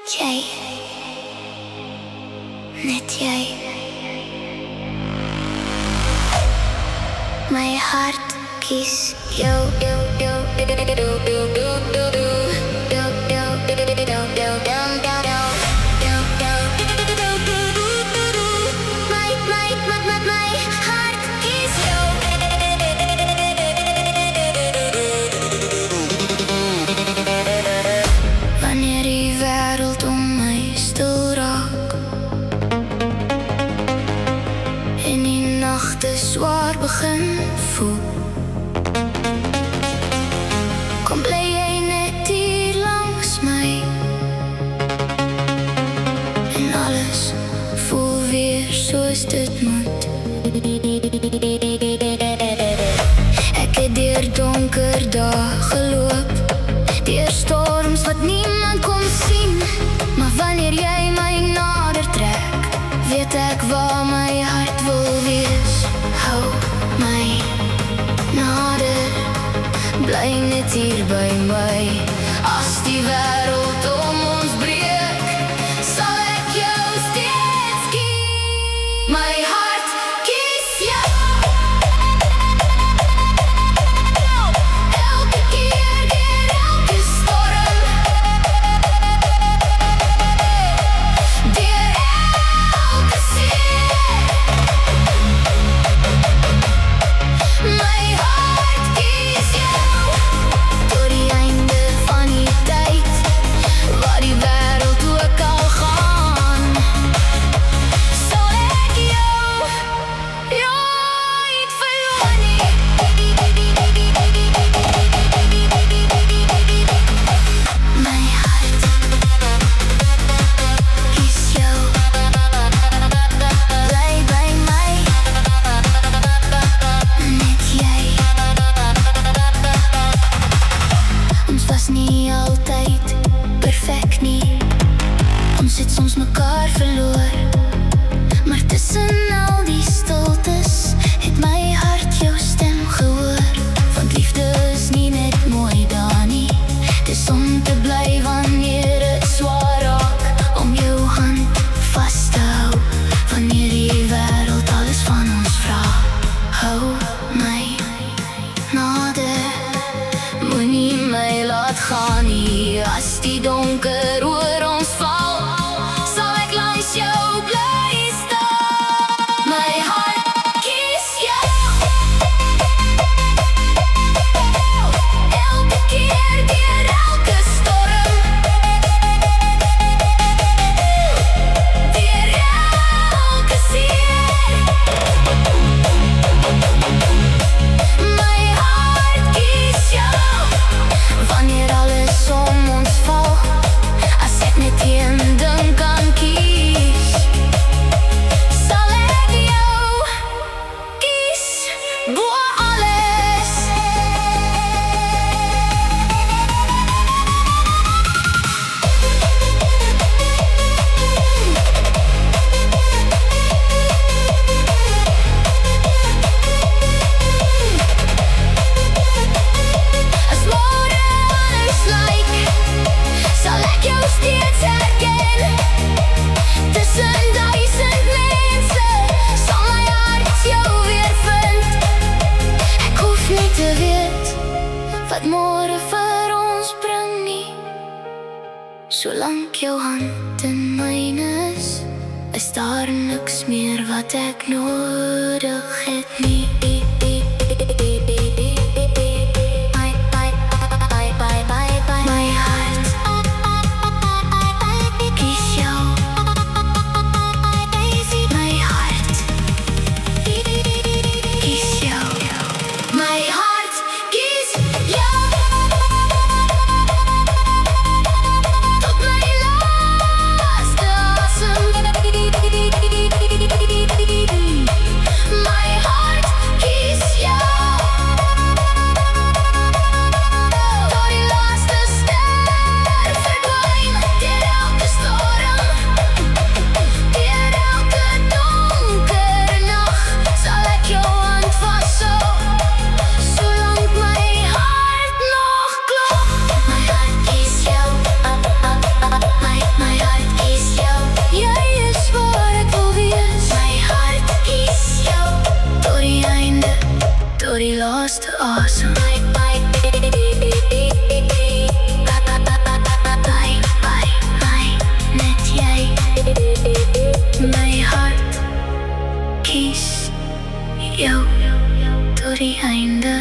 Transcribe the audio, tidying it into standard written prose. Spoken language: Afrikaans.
Jy, net jy. My hart kies jou. Zwaar begin voel. Kom bly jy net hier langs my en alles voel weer soos dit moet. Ek het deur donker dae geloop, deur storms wat niemand kon sien. Maar wanneer jy my nader trek, weet ek waar my hart wil wees. Hou my nader, bly net hier by my. As die wêreld om ons breek, sal ek jou steeds kies. My hart kies jou. Elke keer deur elke storm, deur elke seer. My hart kies jou. Tot die einde van die tyd, waar die wêreld ook al gaan, sal ek jou nooit verloor nie. My hart kies jou. Bly by my, net jy. Ons was nie altyd perfek nie, ons het soms mekaar verloor. Maar tussen al die stiltes het my hart jou stem gehoor. Want liefde is nie net mooi daar nie, dis om te bly wanneer het swaar raak, om jou hand vas te hou wanneer die wêreld alles van ons vra. Hou my nader, moenie my laat gaan nie. As die donker oor ons val, sal ek langs jou bly staan. My hart kies jou. Elke keer deur elke storm, deur elke seer. My hart kies jou. Wanneer alles om ons val, as ek net een ding kan kies, sal ek jou kies bo alles. As môre anders lyk, sal ek jou steeds herken. Tussen duisend mense sal my hart jou weer vind. Ek hoef nie te weet wat môre vir ons bring nie, solank jou hand in myne is daar niks meer wat ek nodig het nie. My hart kies jou. My hart kies jou. My hart kies jou. Tot my laaste asem. My hart kies los te asem. Bye, bye, net jy. My hart kies jou tot die einde.